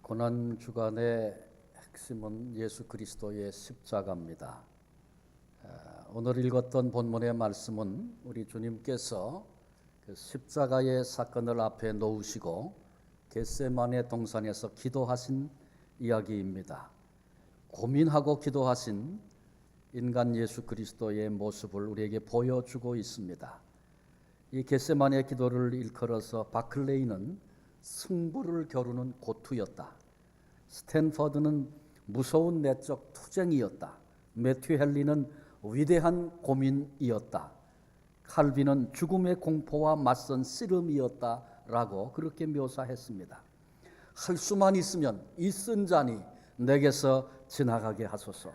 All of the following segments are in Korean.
고난 주간의 핵심은 예수 그리스도의 십자가입니다. 오늘 읽었던 본문의 말씀은 우리 주님께서 그 십자가의 사건을 앞에 놓으시고 겟세마네 동산에서 기도하신 이야기입니다. 고민하고 기도하신 인간 예수 그리스도의 모습을 우리에게 보여주고 있습니다. 이 겟세마네 기도를 일컬어서 바클레이는 승부를 겨루는 고투였다. 스탠퍼드는 무서운 내적 투쟁이었다. 매튜 헨리는 위대한 고민이었다. 칼빈은 죽음의 공포와 맞선 씨름이었다라고 그렇게 묘사했습니다. 할 수만 있으면 이 쓴 잔이 내게서 지나가게 하소서.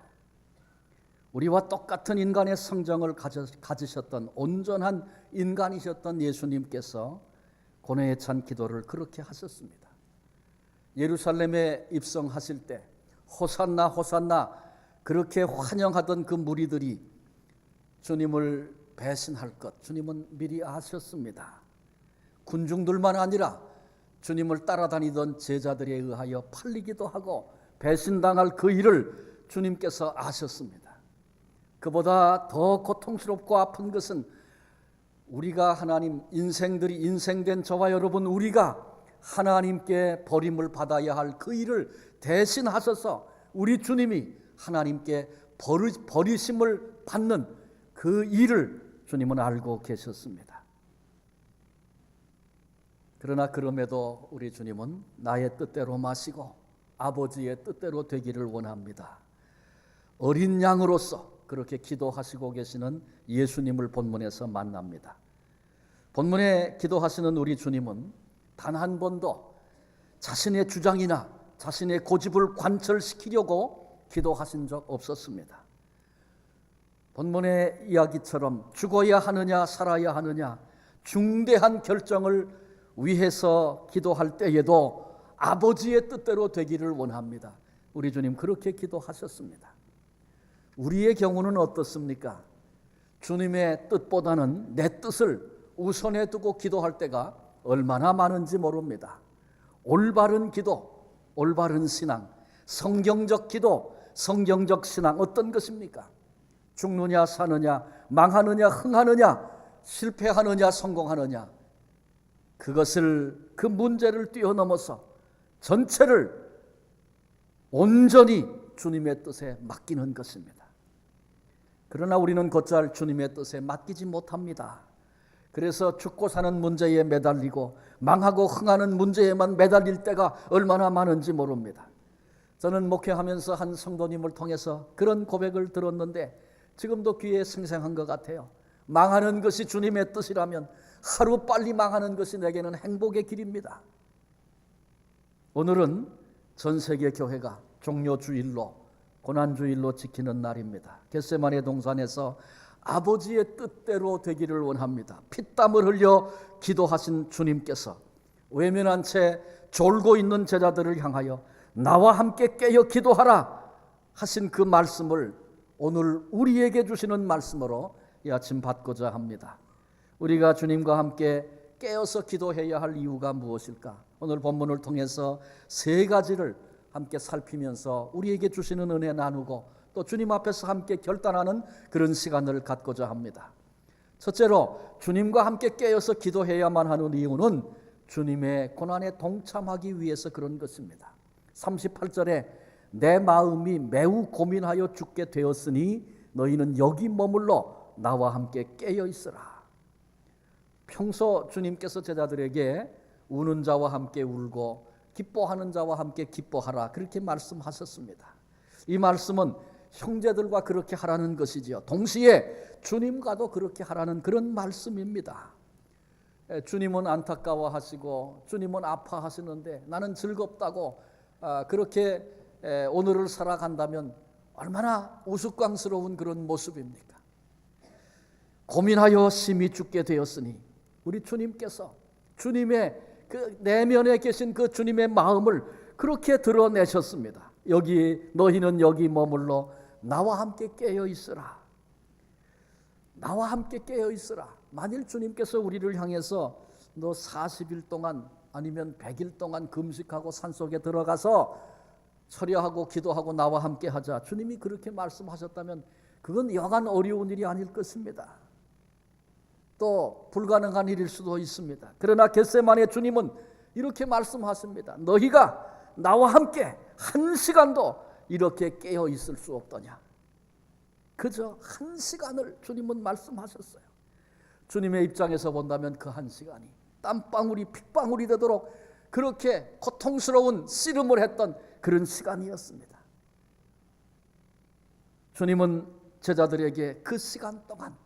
우리와 똑같은 인간의 성정을 가지셨던 온전한 인간이셨던 예수님께서 고뇌에 찬 기도를 그렇게 하셨습니다. 예루살렘에 입성하실 때 호산나 호산나 그렇게 환영하던 그 무리들이 주님을 배신할 것 주님은 미리 아셨습니다. 군중들만 아니라 주님을 따라다니던 제자들에 의하여 팔리기도 하고 배신당할 그 일을 주님께서 아셨습니다. 그보다 더 고통스럽고 아픈 것은 우리가 인생들이 인생된 저와 여러분 우리가 하나님께 버림을 받아야 할 그 일을 대신하셔서 우리 주님이 하나님께 버리심을 받는 그 일을 주님은 알고 계셨습니다. 그러나 그럼에도 우리 주님은 나의 뜻대로 마시고 아버지의 뜻대로 되기를 원합니다. 어린 양으로서 그렇게 기도하시고 계시는 예수님을 본문에서 만납니다. 본문에 기도하시는 우리 주님은 단 한 번도 자신의 주장이나 자신의 고집을 관철시키려고 기도하신 적 없었습니다. 본문의 이야기처럼 죽어야 하느냐 살아야 하느냐 중대한 결정을 위해서 기도할 때에도 아버지의 뜻대로 되기를 원합니다. 우리 주님 그렇게 기도하셨습니다. 우리의 경우는 어떻습니까? 주님의 뜻보다는 내 뜻을 우선에 두고 기도할 때가 얼마나 많은지 모릅니다. 올바른 기도, 올바른 신앙, 성경적 기도, 성경적 신앙 어떤 것입니까? 죽느냐 사느냐, 망하느냐 흥하느냐, 실패하느냐 성공하느냐, 그 문제를 뛰어넘어서 전체를 온전히 주님의 뜻에 맡기는 것입니다. 그러나 우리는 곧잘 주님의 뜻에 맡기지 못합니다. 그래서 죽고 사는 문제에 매달리고 망하고 흥하는 문제에만 매달릴 때가 얼마나 많은지 모릅니다. 저는 목회하면서 한 성도님을 통해서 그런 고백을 들었는데 지금도 귀에 생생한 것 같아요. 망하는 것이 주님의 뜻이라면 하루 빨리 망하는 것이 내게는 행복의 길입니다. 오늘은 전 세계 교회가 종료주일로 고난주일로 지키는 날입니다. 겟세마네 동산에서 아버지의 뜻대로 되기를 원합니다. 피땀을 흘려 기도하신 주님께서 외면한 채 졸고 있는 제자들을 향하여 나와 함께 깨어 기도하라 하신 그 말씀을 오늘 우리에게 주시는 말씀으로 이 아침 받고자 합니다. 우리가 주님과 함께 깨어서 기도해야 할 이유가 무엇일까? 오늘 본문을 통해서 세 가지를 함께 살피면서 우리에게 주시는 은혜 나누고 또 주님 앞에서 함께 결단하는 그런 시간을 갖고자 합니다. 첫째로 주님과 함께 깨어서 기도해야만 하는 이유는 주님의 고난에 동참하기 위해서 그런 것입니다. 38절에 내 마음이 매우 고민하여 죽게 되었으니 너희는 여기 머물러 나와 함께 깨어 있으라. 평소 주님께서 제자들에게 우는 자와 함께 울고 기뻐하는 자와 함께 기뻐하라 그렇게 말씀하셨습니다. 이 말씀은 형제들과 그렇게 하라는 것이지요. 동시에 주님과도 그렇게 하라는 그런 말씀입니다. 주님은 안타까워하시고 주님은 아파하시는데 나는 즐겁다고 그렇게 오늘을 살아간다면 얼마나 우스꽝스러운 그런 모습입니까? 고민하여 심히 죽게 되었으니 우리 주님께서 주님의 그 내면에 계신 그 주님의 마음을 그렇게 드러내셨습니다. 너희는 여기 머물러 나와 함께 깨어 있으라. 나와 함께 깨어 있으라. 만일 주님께서 우리를 향해서 너 40일 동안 아니면 100일 동안 금식하고 산속에 들어가서 철야하고 기도하고 나와 함께 하자. 주님이 그렇게 말씀하셨다면 그건 여간 어려운 일이 아닐 것입니다. 또 불가능한 일일 수도 있습니다. 그러나 겟세마네 주님은 이렇게 말씀하십니다. 너희가 나와 함께 한 시간도 이렇게 깨어 있을 수 없더냐. 그저 한 시간을 주님은 말씀하셨어요. 주님의 입장에서 본다면 그 한 시간이 땀방울이 핏방울이 되도록 그렇게 고통스러운 씨름을 했던 그런 시간이었습니다. 주님은 제자들에게 그 시간 동안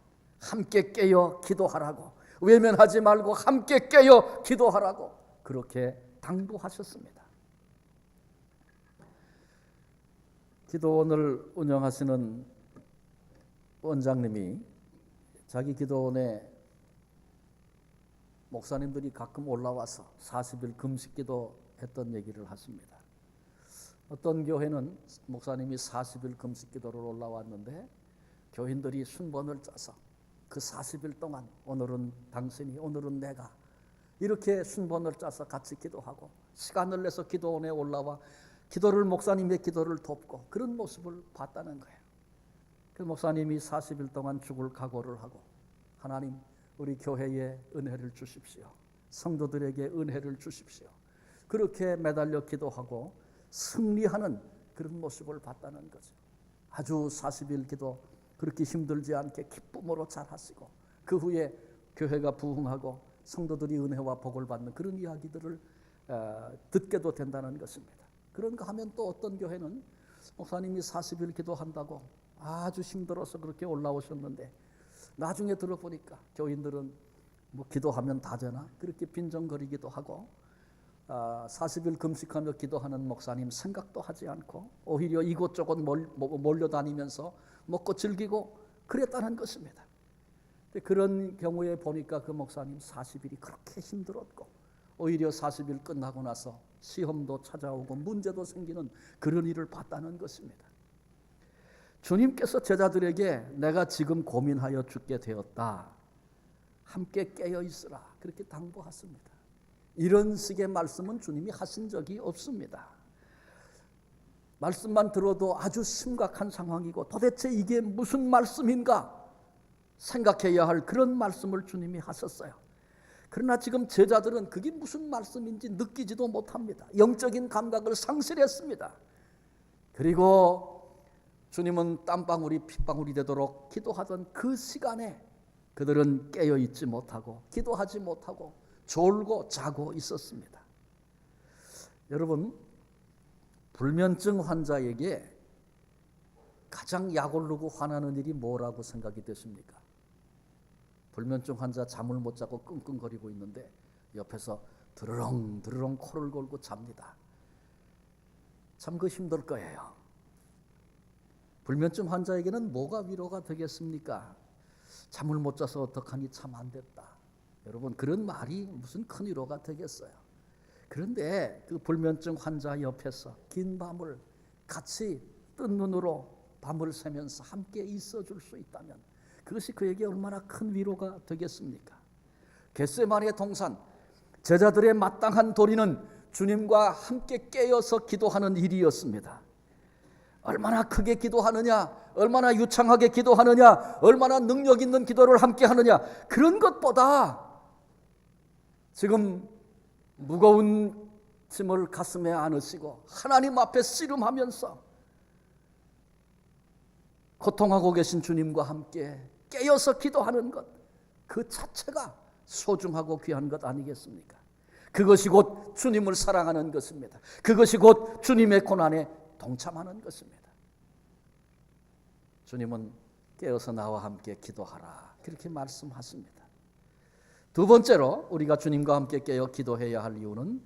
함께 깨어 기도하라고, 외면하지 말고 함께 깨어 기도하라고 그렇게 당부하셨습니다. 기도원을 운영하시는 원장님이 자기 기도원에 목사님들이 가끔 올라와서 40일 금식기도 했던 얘기를 하십니다. 어떤 교회는 목사님이 40일 금식기도를 올라왔는데 교인들이 순번을 짜서 그 40일 동안 오늘은 당신이, 오늘은 내가 이렇게 순번을 짜서 같이 기도하고 시간을 내서 기도원에 올라와 기도를, 목사님의 기도를 돕고 그런 모습을 봤다는 거예요. 그 목사님이 40일 동안 죽을 각오를 하고 하나님 우리 교회에 은혜를 주십시오. 성도들에게 은혜를 주십시오. 그렇게 매달려 기도하고 승리하는 그런 모습을 봤다는 거죠. 아주 40일 기도 그렇게 힘들지 않게 기쁨으로 잘 하시고 그 후에 교회가 부흥하고 성도들이 은혜와 복을 받는 그런 이야기들을 듣게도 된다는 것입니다. 그런가 하면 또 어떤 교회는 목사님이 40일 기도한다고 아주 힘들어서 그렇게 올라오셨는데 나중에 들어보니까 교인들은 뭐 기도하면 다 되나 그렇게 빈정거리기도 하고 40일 금식하며 기도하는 목사님 생각도 하지 않고 오히려 이곳저곳 몰려다니면서 먹고 즐기고 그랬다는 것입니다. 그런 경우에 보니까 그 목사님 40일이 그렇게 힘들었고 오히려 40일 끝나고 나서 시험도 찾아오고 문제도 생기는 그런 일을 봤다는 것입니다. 주님께서 제자들에게 내가 지금 고민하여 죽게 되었다. 함께 깨어 있으라. 그렇게 당부하십니다. 이런 식의 말씀은 주님이 하신 적이 없습니다. 말씀만 들어도 아주 심각한 상황이고 도대체 이게 무슨 말씀인가 생각해야 할 그런 말씀을 주님이 하셨어요. 그러나 지금 제자들은 그게 무슨 말씀인지 느끼지도 못합니다. 영적인 감각을 상실했습니다. 그리고 주님은 땀방울이 핏방울이 되도록 기도하던 그 시간에 그들은 깨어있지 못하고 기도하지 못하고 졸고 자고 있었습니다. 여러분, 불면증 환자에게 가장 약 오르고 화나는 일이 뭐라고 생각이 되십니까? 불면증 환자 잠을 못 자고 끙끙거리고 있는데 옆에서 드르렁 드르렁 코를 골고 잡니다. 참 그 힘들 거예요. 불면증 환자에게는 뭐가 위로가 되겠습니까? 잠을 못 자서 어떡하니 참 안 됐다. 여러분, 그런 말이 무슨 큰 위로가 되겠어요. 그런데 그 불면증 환자 옆에서 긴 밤을 같이 뜬 눈으로 밤을 새면서 함께 있어줄 수 있다면 그것이 그에게 얼마나 큰 위로가 되겠습니까? 겟세마네 동산, 제자들의 마땅한 도리는 주님과 함께 깨어서 기도하는 일이었습니다. 얼마나 크게 기도하느냐, 얼마나 유창하게 기도하느냐, 얼마나 능력 있는 기도를 함께 하느냐, 그런 것보다 지금 무거운 짐을 가슴에 안으시고 하나님 앞에 씨름하면서 고통하고 계신 주님과 함께 깨어서 기도하는 것, 그 자체가 소중하고 귀한 것 아니겠습니까? 그것이 곧 주님을 사랑하는 것입니다. 그것이 곧 주님의 고난에 동참하는 것입니다. 주님은 깨어서 나와 함께 기도하라 그렇게 말씀하십니다. 두 번째로 우리가 주님과 함께 깨어 기도해야 할 이유는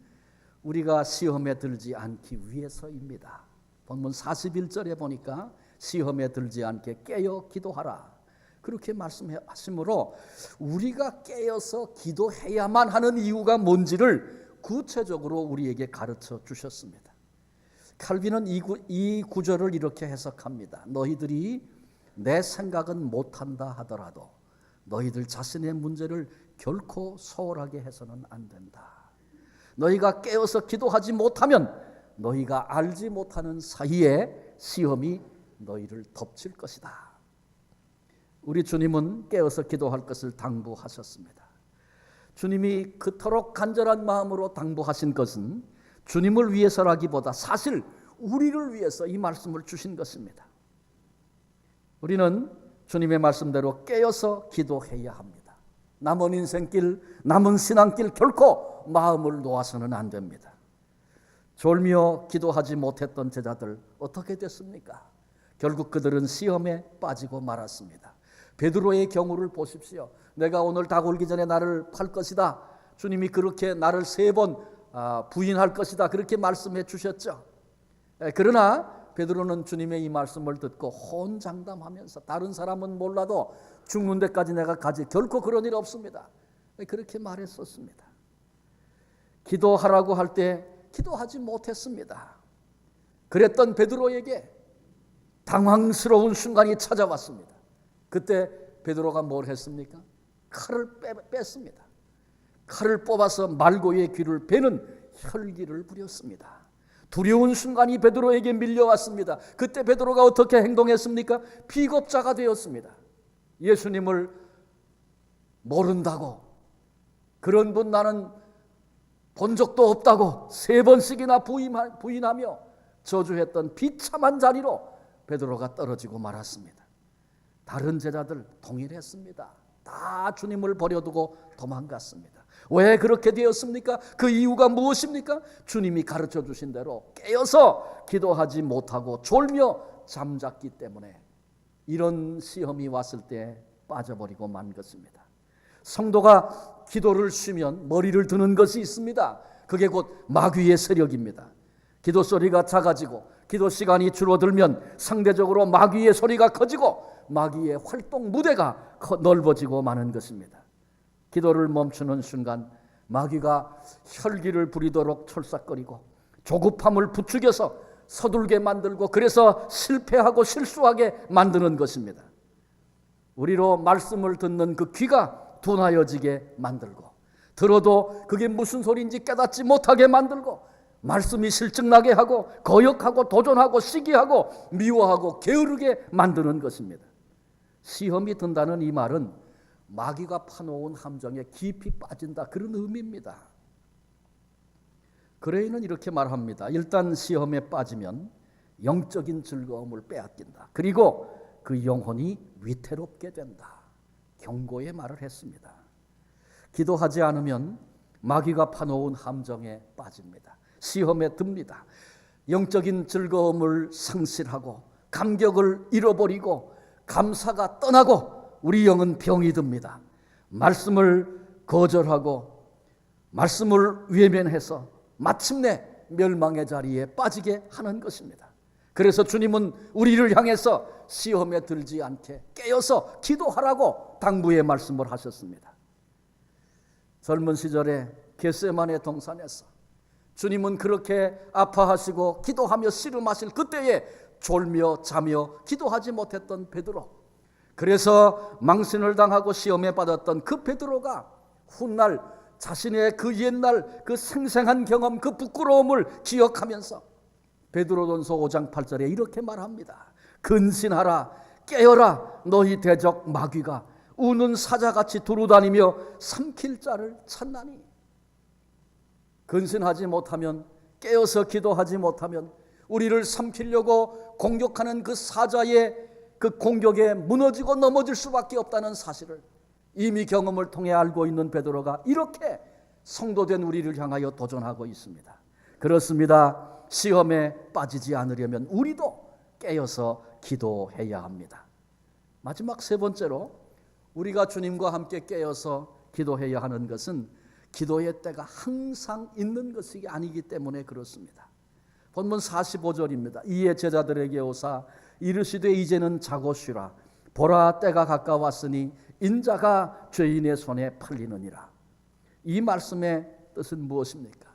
우리가 시험에 들지 않기 위해서입니다. 본문 41절에 보니까 시험에 들지 않게 깨어 기도하라 그렇게 말씀하시므로 우리가 깨어서 기도해야만 하는 이유가 뭔지를 구체적으로 우리에게 가르쳐 주셨습니다. 칼빈은 이 구절을 이렇게 해석합니다. 너희들이 내 생각은 못한다 하더라도 너희들 자신의 문제를 결코 소홀하게 해서는 안 된다. 너희가 깨어서 기도하지 못하면 너희가 알지 못하는 사이에 시험이 너희를 덮칠 것이다. 우리 주님은 깨어서 기도할 것을 당부하셨습니다. 주님이 그토록 간절한 마음으로 당부하신 것은 주님을 위해서라기보다 사실 우리를 위해서 이 말씀을 주신 것입니다. 우리는 주님의 말씀대로 깨어서 기도해야 합니다. 남은 인생길, 남은 신앙길 결코 마음을 놓아서는 안 됩니다. 졸며 기도하지 못했던 제자들 어떻게 됐습니까? 결국 그들은 시험에 빠지고 말았습니다. 베드로의 경우를 보십시오. 내가 오늘 닭 올기 전에 나를 팔 것이다. 주님이 그렇게 나를 3번 부인할 것이다. 그렇게 말씀해 주셨죠. 그러나 베드로는 주님의 이 말씀을 듣고 혼장담하면서 다른 사람은 몰라도 죽는 데까지 내가 가지 결코 그런 일 없습니다. 그렇게 말했었습니다. 기도하라고 할 때 기도하지 못했습니다. 그랬던 베드로에게 당황스러운 순간이 찾아왔습니다. 그때 베드로가 뭘 했습니까? 칼을 뺐습니다. 칼을 뽑아서 말고의 귀를 베는 혈기를 부렸습니다. 두려운 순간이 베드로에게 밀려왔습니다. 그때 베드로가 어떻게 행동했습니까? 비겁자가 되었습니다. 예수님을 모른다고, 그런 분 나는 본 적도 없다고 3번씩이나 부인하며 저주했던 비참한 자리로 베드로가 떨어지고 말았습니다. 다른 제자들 동일했습니다. 다 주님을 버려두고 도망갔습니다. 왜 그렇게 되었습니까? 그 이유가 무엇입니까? 주님이 가르쳐 주신 대로 깨어서 기도하지 못하고 졸며 잠잤기 때문에 이런 시험이 왔을 때 빠져버리고 만 것입니다. 성도가 기도를 쉬면 머리를 드는 것이 있습니다. 그게 곧 마귀의 세력입니다. 기도 소리가 작아지고 기도 시간이 줄어들면 상대적으로 마귀의 소리가 커지고 마귀의 활동 무대가 넓어지고 마는 것입니다. 기도를 멈추는 순간 마귀가 혈기를 부리도록 철삭거리고 조급함을 부추겨서 서둘게 만들고 그래서 실패하고 실수하게 만드는 것입니다. 우리로 말씀을 듣는 그 귀가 둔하여지게 만들고 들어도 그게 무슨 소리인지 깨닫지 못하게 만들고 말씀이 실증나게 하고 거역하고 도전하고 시기하고 미워하고 게으르게 만드는 것입니다. 시험이 든다는 이 말은 마귀가 파놓은 함정에 깊이 빠진다, 그런 의미입니다. 그레이는 이렇게 말합니다. 일단 시험에 빠지면 영적인 즐거움을 빼앗긴다. 그리고 그 영혼이 위태롭게 된다. 경고의 말을 했습니다. 기도하지 않으면 마귀가 파놓은 함정에 빠집니다. 시험에 듭니다. 영적인 즐거움을 상실하고 감격을 잃어버리고 감사가 떠나고 우리 영은 병이 듭니다. 말씀을 거절하고 말씀을 외면해서 마침내 멸망의 자리에 빠지게 하는 것입니다. 그래서 주님은 우리를 향해서 시험에 들지 않게 깨어서 기도하라고 당부의 말씀을 하셨습니다. 젊은 시절에 겟세마네 동산에서 주님은 그렇게 아파하시고 기도하며 씨름하실 그때에 졸며 자며 기도하지 못했던 베드로, 그래서 망신을 당하고 시험에 빠졌던 그 베드로가 훗날 자신의 그 옛날 그 생생한 경험, 그 부끄러움을 기억하면서 베드로전서 5장 8절에 이렇게 말합니다. 근신하라, 깨어라, 너희 대적 마귀가 우는 사자같이 두루다니며 삼킬 자를 찾나니. 근신하지 못하면, 깨어서 기도하지 못하면 우리를 삼키려고 공격하는 그 사자의 그 공격에 무너지고 넘어질 수밖에 없다는 사실을 이미 경험을 통해 알고 있는 베드로가 이렇게 성도된 우리를 향하여 도전하고 있습니다. 그렇습니다. 시험에 빠지지 않으려면 우리도 깨어서 기도해야 합니다. 마지막 3번째로 우리가 주님과 함께 깨어서 기도해야 하는 것은 기도의 때가 항상 있는 것이 아니기 때문에 그렇습니다. 본문 45절입니다. 이에 제자들에게 오사 이르시되 이제는 자고 쉬라. 보라, 때가 가까웠으니 인자가 죄인의 손에 팔리느니라. 이 말씀의 뜻은 무엇입니까?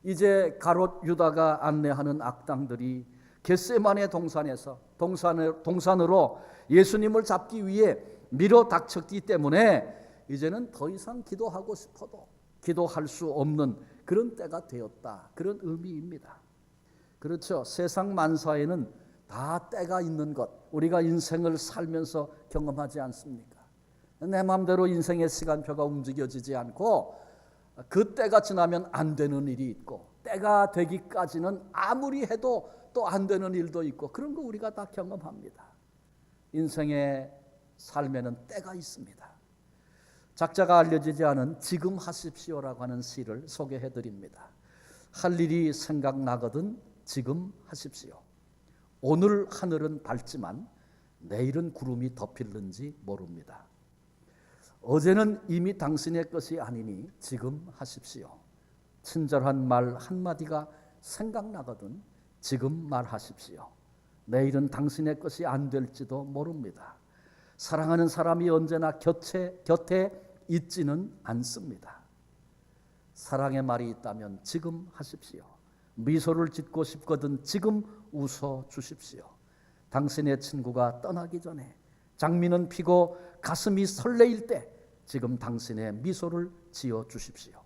이제 가롯 유다가 안내하는 악당들이 겟세마네 동산에서 동산으로 예수님을 잡기 위해 밀어 닥쳤기 때문에 이제는 더 이상 기도하고 싶어도 기도할 수 없는 그런 때가 되었다. 그런 의미입니다. 그렇죠. 세상 만사에는 다 때가 있는 것, 우리가 인생을 살면서 경험하지 않습니까? 내 마음대로 인생의 시간표가 움직여지지 않고 그 때가 지나면 안 되는 일이 있고, 때가 되기까지는 아무리 해도 또 안 되는 일도 있고, 그런 거 우리가 다 경험합니다. 인생의 삶에는 때가 있습니다. 작자가 알려지지 않은 지금 하십시오라고 하는 시를 소개해 드립니다. 할 일이 생각나거든 지금 하십시오. 오늘 하늘은 밝지만 내일은 구름이 덮일는지 모릅니다. 어제는 이미 당신의 것이 아니니 지금 하십시오. 친절한 말 한마디가 생각나거든 지금 말하십시오. 내일은 당신의 것이 안 될지도 모릅니다. 사랑하는 사람이 언제나 곁에 있지는 않습니다. 사랑의 말이 있다면 지금 하십시오. 미소를 짓고 싶거든 지금 웃어 주십시오. 당신의 친구가 떠나기 전에 장미는 피고 가슴이 설레일 때 지금 당신의 미소를 지어 주십시오.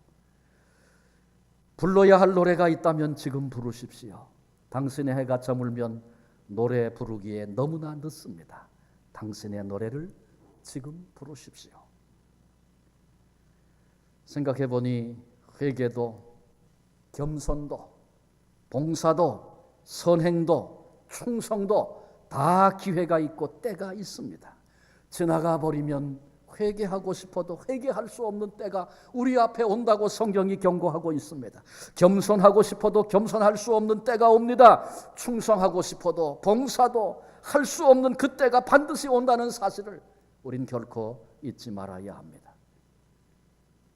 불러야 할 노래가 있다면 지금 부르십시오. 당신의 해가 저물면 노래 부르기에 너무나 늦습니다. 당신의 노래를 지금 부르십시오. 생각해 보니 회개도 겸손도 봉사도 선행도 충성도 다 기회가 있고 때가 있습니다. 지나가 버리면 회개하고 싶어도 회개할 수 없는 때가 우리 앞에 온다고 성경이 경고하고 있습니다. 겸손하고 싶어도 겸손할 수 없는 때가 옵니다. 충성하고 싶어도 봉사도 할 수 없는 그 때가 반드시 온다는 사실을 우린 결코 잊지 말아야 합니다.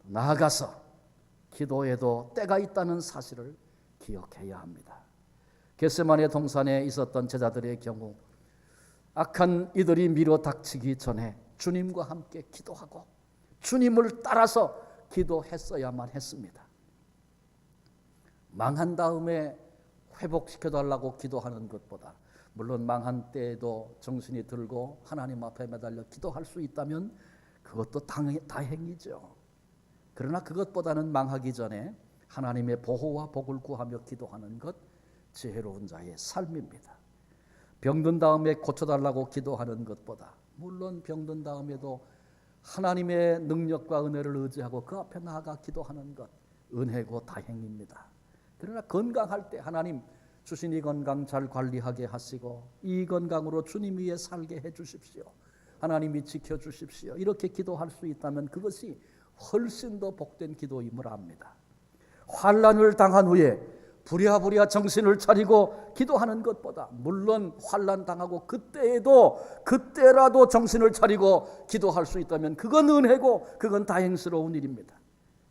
나아가서 기도에도 때가 있다는 사실을 기억해야 합니다. 겟세마네 동산에 있었던 제자들의 경우 악한 이들이 밀어닥치기 전에 주님과 함께 기도하고 주님을 따라서 기도했어야만 했습니다. 망한 다음에 회복시켜달라고 기도하는 것보다, 물론 망한 때에도 정신이 들고 하나님 앞에 매달려 기도할 수 있다면 그것도 다행이죠. 그러나 그것보다는 망하기 전에 하나님의 보호와 복을 구하며 기도하는 것, 지혜로운 자의 삶입니다. 병든 다음에 고쳐달라고 기도하는 것보다, 물론 병든 다음에도 하나님의 능력과 은혜를 의지하고 그 앞에 나아가 기도하는 것, 은혜고 다행입니다. 그러나 건강할 때 하나님 주신 이 건강 잘 관리하게 하시고 이 건강으로 주님 위에 살게 해주십시오. 하나님이 지켜주십시오. 이렇게 기도할 수 있다면 그것이 훨씬 더 복된 기도임을 압니다. 환난을 당한 후에 부랴부랴 정신을 차리고 기도하는 것보다, 물론 환난 당하고 그때라도 정신을 차리고 기도할 수 있다면 그건 은혜고 그건 다행스러운 일입니다.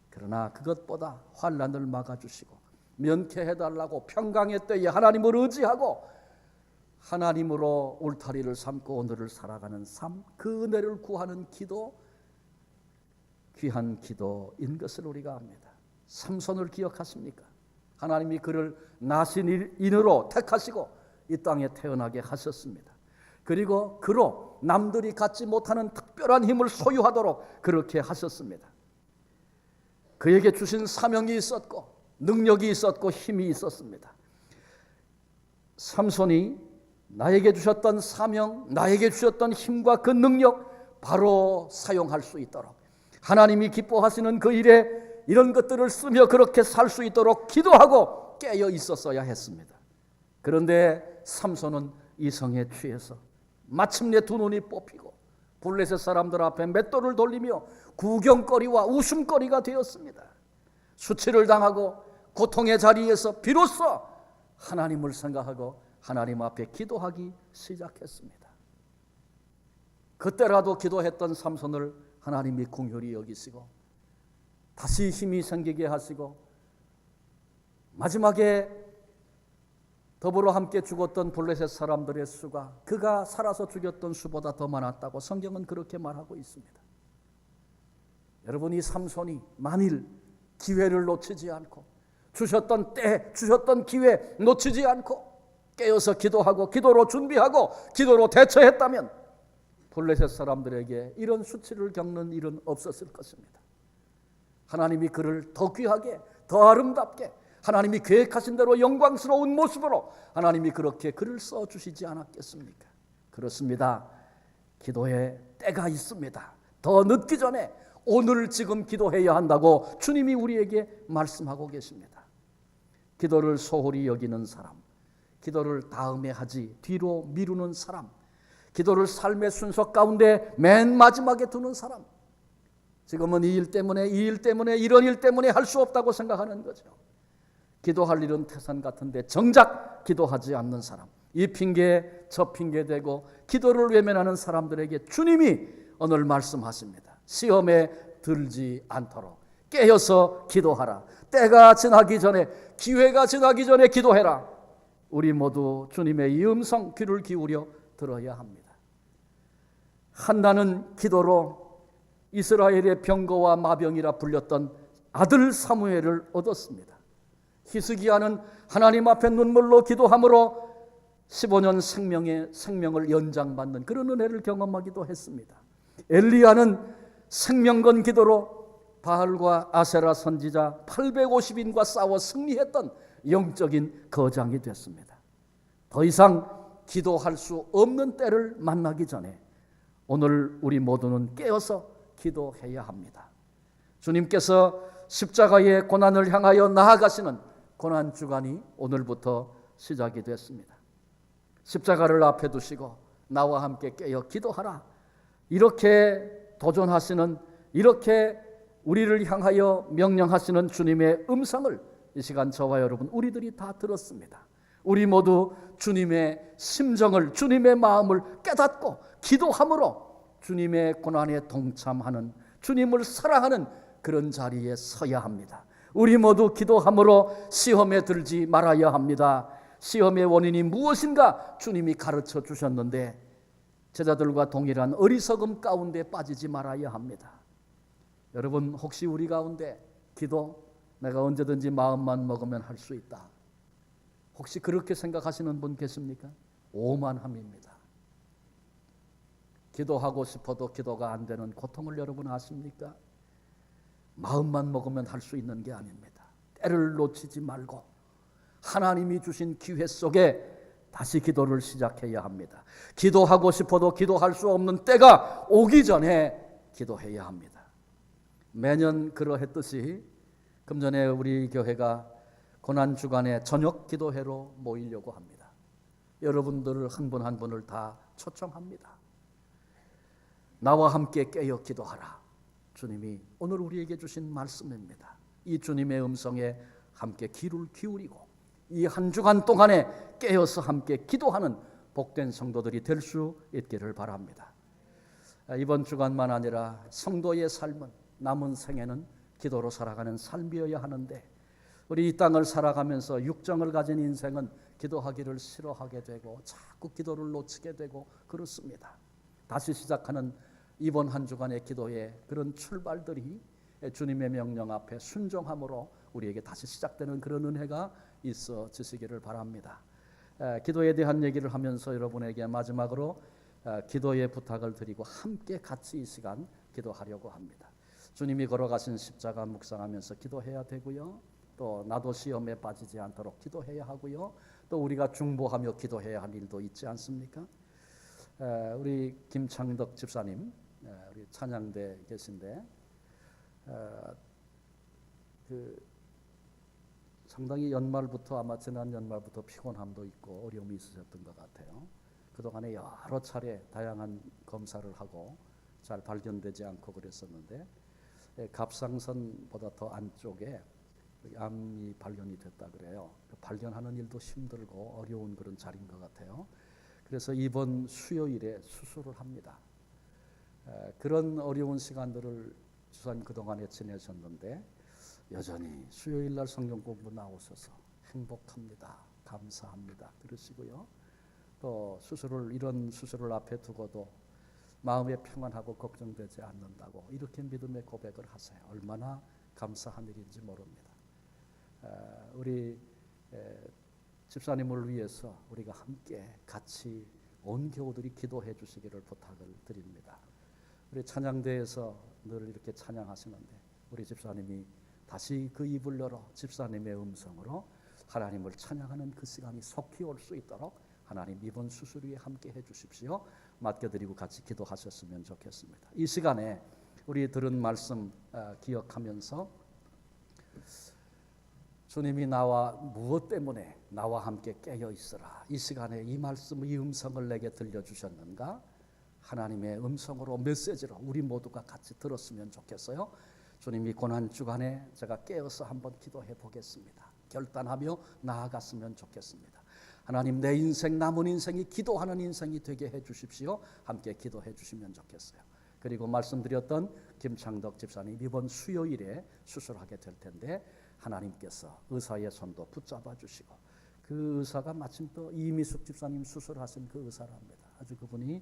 그러나 그것보다 환난을 막아주시고 면케해달라고 평강의 때에 하나님을 의지하고 하나님으로 울타리를 삼고 오늘을 살아가는 삶, 그 은혜를 구하는 기도, 귀한 기도인 것을 우리가 압니다. 삼손을 기억하십니까? 하나님이 그를 나신인으로 택하시고 이 땅에 태어나게 하셨습니다. 그리고 그로 남들이 갖지 못하는 특별한 힘을 소유하도록 그렇게 하셨습니다. 그에게 주신 사명이 있었고 능력이 있었고 힘이 있었습니다. 삼손이 나에게 주셨던 사명, 나에게 주셨던 힘과 그 능력 바로 사용할 수 있도록, 하나님이 기뻐하시는 그 일에 이런 것들을 쓰며 그렇게 살 수 있도록 기도하고 깨어 있었어야 했습니다. 그런데 삼손은 이성에 취해서 마침내 두 눈이 뽑히고 블레셋 사람들 앞에 맷돌을 돌리며 구경거리와 웃음거리가 되었습니다. 수치를 당하고 고통의 자리에서 비로소 하나님을 생각하고 하나님 앞에 기도하기 시작했습니다. 그때라도 기도했던 삼손을 하나님이 긍휼히 여기시고 다시 힘이 생기게 하시고 마지막에 더불어 함께 죽었던 블레셋 사람들의 수가 그가 살아서 죽였던 수보다 더 많았다고 성경은 그렇게 말하고 있습니다. 여러분, 이 삼손이 만일 기회를 놓치지 않고 주셨던 때, 주셨던 기회 놓치지 않고 깨어서 기도하고 기도로 준비하고 기도로 대처했다면 블레셋 사람들에게 이런 수치를 겪는 일은 없었을 것입니다. 하나님이 그를 더 귀하게, 더 아름답게, 하나님이 계획하신 대로 영광스러운 모습으로 하나님이 그렇게 그를 써주시지 않았겠습니까? 그렇습니다. 기도의 때가 있습니다. 더 늦기 전에 오늘 지금 기도해야 한다고 주님이 우리에게 말씀하고 계십니다. 기도를 소홀히 여기는 사람, 기도를 다음에 하지 뒤로 미루는 사람, 기도를 삶의 순서 가운데 맨 마지막에 두는 사람, 지금은 이 일 때문에 이런 일 때문에 할 수 없다고 생각하는 거죠. 기도할 일은 태산 같은데 정작 기도하지 않는 사람, 이 핑계 저 핑계 대고 기도를 외면하는 사람들에게 주님이 오늘 말씀하십니다. 시험에 들지 않도록 깨어서 기도하라. 때가 지나기 전에, 기회가 지나기 전에 기도해라. 우리 모두 주님의 이 음성 귀를 기울여 들어야 합니다. 한나는 기도로 이스라엘의 병거와 마병이라 불렸던 아들 사무엘을 얻었습니다. 히스기야는 하나님 앞에 눈물로 기도함으로 15년 생명을 연장받는 그런 은혜를 경험하기도 했습니다. 엘리야는 생명건 기도로 바알과 아세라 선지자 850인과 싸워 승리했던 영적인 거장이 됐습니다. 더 이상 기도할 수 없는 때를 만나기 전에 오늘 우리 모두는 깨어서 기도해야 합니다. 주님께서 십자가의 고난을 향하여 나아가시는 고난주간이 오늘부터 시작이 됐습니다. 십자가를 앞에 두시고 나와 함께 깨어 기도하라, 이렇게 도전하시는, 이렇게 우리를 향하여 명령하시는 주님의 음성을 이 시간 저와 여러분 우리들이 다 들었습니다. 우리 모두 주님의 심정을, 주님의 마음을 깨닫고 기도함으로 주님의 고난에 동참하는, 주님을 사랑하는 그런 자리에 서야 합니다. 우리 모두 기도함으로 시험에 들지 말아야 합니다. 시험의 원인이 무엇인가 주님이 가르쳐 주셨는데 제자들과 동일한 어리석음 가운데 빠지지 말아야 합니다. 여러분, 혹시 우리 가운데 기도 내가 언제든지 마음만 먹으면 할 수 있다, 혹시 그렇게 생각하시는 분 계십니까? 오만함입니다. 기도하고 싶어도 기도가 안 되는 고통을 여러분 아십니까? 마음만 먹으면 할 수 있는 게 아닙니다. 때를 놓치지 말고 하나님이 주신 기회 속에 다시 기도를 시작해야 합니다. 기도하고 싶어도 기도할 수 없는 때가 오기 전에 기도해야 합니다. 매년 그러했듯이 금전에 우리 교회가 고난주간에 저녁 기도회로 모이려고 합니다. 여러분들을 한 분 한 분을 다 초청합니다. 나와 함께 깨어 기도하라. 주님이 오늘 우리에게 주신 말씀입니다. 이 주님의 음성에 함께 귀를 기울이고 이 한 주간 동안에 깨어서 함께 기도하는 복된 성도들이 될 수 있기를 바랍니다. 이번 주간만 아니라 성도의 삶은, 남은 생애는 기도로 살아가는 삶이어야 하는데 우리 이 땅을 살아가면서 육정을 가진 인생은 기도하기를 싫어하게 되고 자꾸 기도를 놓치게 되고 그렇습니다. 다시 시작하는 이번 한 주간의 기도의 그런 출발들이 주님의 명령 앞에 순종함으로 우리에게 다시 시작되는 그런 은혜가 있어지시기를 바랍니다. 기도에 대한 얘기를 하면서 여러분에게 마지막으로 기도의 부탁을 드리고 함께 같이 이 시간 기도하려고 합니다. 주님이 걸어가신 십자가 묵상하면서 기도해야 되고요. 또 나도 시험에 빠지지 않도록 기도해야 하고요. 또 우리가 중보하며 기도해야 할 일도 있지 않습니까? 우리 김창덕 집사님, 우리 찬양대 계신데 상당히 연말부터, 아마 지난 연말부터 피곤함도 있고 어려움이 있으셨던 것 같아요. 그동안에 여러 차례 다양한 검사를 하고 잘 발견되지 않고 그랬었는데 갑상선보다 더 안쪽에 암이 발견이 됐다 그래요. 발견하는 일도 힘들고 어려운 그런 자리인 것 같아요. 그래서 이번 수요일에 수술을 합니다. 그런 어려운 시간들을 주사님 그동안에 지내셨는데 여전히 수요일 날 성경 공부 나오셔서 행복합니다, 감사합니다 그러시고요. 또 이런 수술을 앞에 두고도 마음에 평안하고 걱정되지 않는다고 이렇게 믿음의 고백을 하세요. 얼마나 감사한 일인지 모릅니다. 우리 집사님을 위해서 우리가 함께 같이 온 교우들이 기도해 주시기를 부탁을 드립니다. 우리 찬양대에서 늘 이렇게 찬양하시는데 우리 집사님이 다시 그 입을 열어 집사님의 음성으로 하나님을 찬양하는 그 시간이 속히 올 수 있도록 하나님 이번 수술 위에 함께 해주십시오. 맡겨드리고 같이 기도하셨으면 좋겠습니다. 이 시간에 우리 들은 말씀 기억하면서 주님이 나와 무엇 때문에 나와 함께 깨어 있으라, 이 시간에 이 말씀, 이 음성을 내게 들려주셨는가, 하나님의 음성으로 메시지로 우리 모두가 같이 들었으면 좋겠어요. 주님이 고난주간에 제가 깨어서 한번 기도해 보겠습니다. 결단하며 나아갔으면 좋겠습니다. 하나님, 내 인생, 남은 인생이 기도하는 인생이 되게 해 주십시오. 함께 기도해 주시면 좋겠어요. 그리고 말씀드렸던 김창덕 집사님 이번 수요일에 수술하게 될 텐데 하나님께서 의사의 손도 붙잡아 주시고, 그 의사가 마침 또 이미숙 집사님 수술하신 그 의사랍니다. 아주 그분이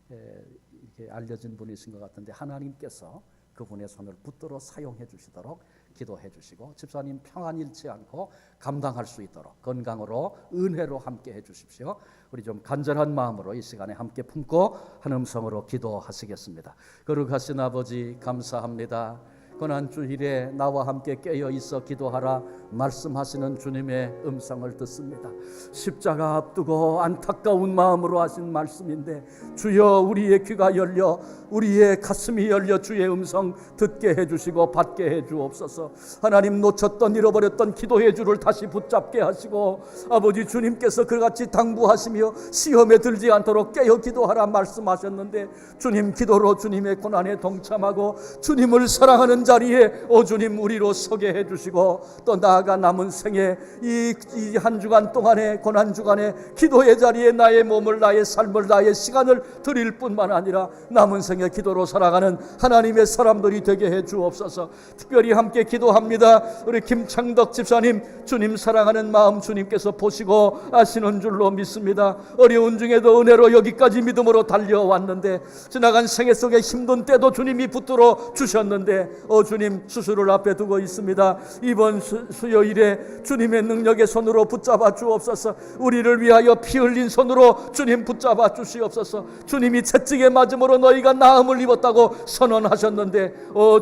이렇게 알려진 분이신 것 같은데 하나님께서 그분의 손을 붙들어 사용해 주시도록 기도해 주시고, 집사님 평안 잃지 않고 감당할 수 있도록 건강으로 은혜로 함께 해 주십시오. 우리 좀 간절한 마음으로 이 시간에 함께 품고 한 음성으로 기도하시겠습니다. 거룩하신 아버지, 감사합니다. 고난주일에 나와 함께 깨어 있어 기도하라 말씀하시는 주님의 음성을 듣습니다. 십자가 앞두고 안타까운 마음으로 하신 말씀인데, 주여 우리의 귀가 열려 우리의 가슴이 열려 주의 음성 듣게 해주시고 받게 해주옵소서. 하나님, 놓쳤던 잃어버렸던 기도의 줄을 다시 붙잡게 하시고, 아버지 주님께서 그같이 당부하시며 시험에 들지 않도록 깨어 기도하라 말씀하셨는데, 주님 기도로 주님의 고난에 동참하고 주님을 사랑하는 자리에 주님 우리로 서게 해주시고, 또 나아가 남은 생에 이 한 주간 동안에 고난주간에 기도의 자리에 나의 몸을, 나의 삶을, 나의 시간을 드릴 뿐만 아니라 남은 생에 기도로 살아가는 하나님의 사람들이 되게 해 주옵소서. 특별히 함께 기도합니다. 우리 김창덕 집사님, 주님 사랑하는 마음 주님께서 보시고 아시는 줄로 믿습니다. 어려운 중에도 은혜로 여기까지 믿음으로 달려왔는데, 지나간 생애 속에 힘든 때도 주님이 붙들어 주셨는데 주님 수술을 앞에 두고 있습니다. 이번 수요일에 주님의 능력의 손으로 붙잡아 주옵소서. 우리를 위하여 피 흘린 손으로 주님 붙잡아 주시옵소서. 주님이 채찍에 맞음으로 너희가 나음을 입었다고 선언하셨는데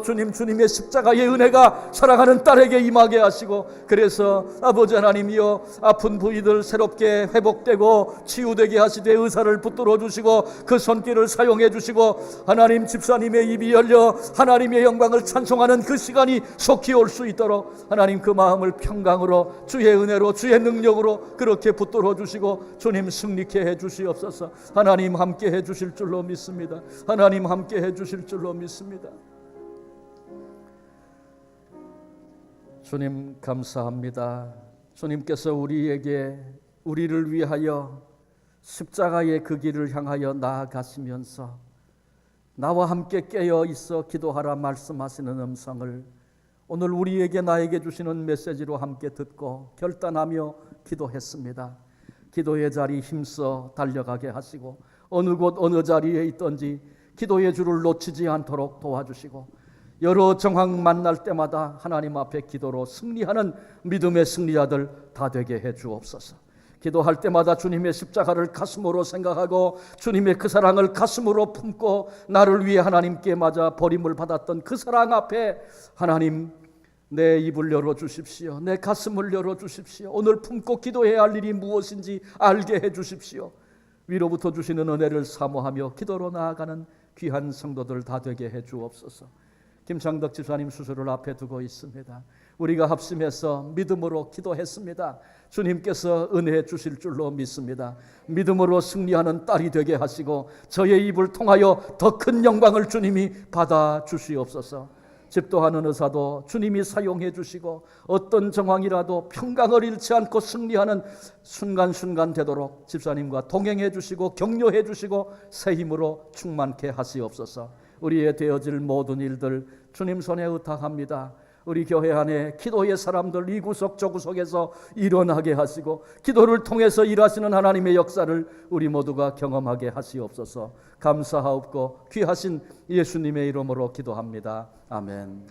주님, 주님의 십자가의 은혜가 사랑하는 딸에게 임하게 하시고, 그래서 아버지 하나님이여 아픈 부위들 새롭게 회복되고 치유되게 하시되 의사를 붙들어 주시고 그 손길을 사용해 주시고, 하나님 집사님의 입이 열려 하나님의 영광을 찬송하는 그 시간이 속히 올 수 있도록 하나님 그 마음을 평강으로 주의 은혜로 주의 능력으로 그렇게 붙들어 주시고 주님 승리케 해 주시옵소서. 하나님 함께 해 주실 줄로 믿습니다. 하나님 함께 해 주실 줄로 믿습니다. 주님 감사합니다. 주님께서 우리를 위하여 십자가의 그 길을 향하여 나아가시면서 나와 함께 깨어 있어 기도하라 말씀하시는 음성을 오늘 우리에게, 나에게 주시는 메시지로 함께 듣고 결단하며 기도했습니다. 기도의 자리 힘써 달려가게 하시고, 어느 곳 어느 자리에 있든지 기도의 줄을 놓치지 않도록 도와주시고, 여러 정황 만날 때마다 하나님 앞에 기도로 승리하는 믿음의 승리자들 다 되게 해 주옵소서. 기도할 때마다 주님의 십자가를 가슴으로 생각하고 주님의 그 사랑을 가슴으로 품고, 나를 위해 하나님께 맞아 버림을 받았던 그 사랑 앞에 하나님 내 입을 열어주십시오. 내 가슴을 열어주십시오. 오늘 품고 기도해야 할 일이 무엇인지 알게 해주십시오. 위로부터 주시는 은혜를 사모하며 기도로 나아가는 귀한 성도들 다 되게 해주옵소서. 김창덕 집사님 수술을 앞에 두고 있습니다. 우리가 합심해서 믿음으로 기도했습니다. 주님께서 은혜 주실 줄로 믿습니다. 믿음으로 승리하는 딸이 되게 하시고 저의 입을 통하여 더 큰 영광을 주님이 받아 주시옵소서. 집도하는 의사도 주님이 사용해 주시고 어떤 정황이라도 평강을 잃지 않고 승리하는 순간순간 되도록 집사님과 동행해 주시고 격려해 주시고 새 힘으로 충만케 하시옵소서. 우리의 되어질 모든 일들 주님 손에 의탁합니다. 우리 교회 안에 기도의 사람들 이 구석 저 구석에서 일어나게 하시고 기도를 통해서 일하시는 하나님의 역사를 우리 모두가 경험하게 하시옵소서. 감사하옵고 귀하신 예수님의 이름으로 기도합니다. 아멘.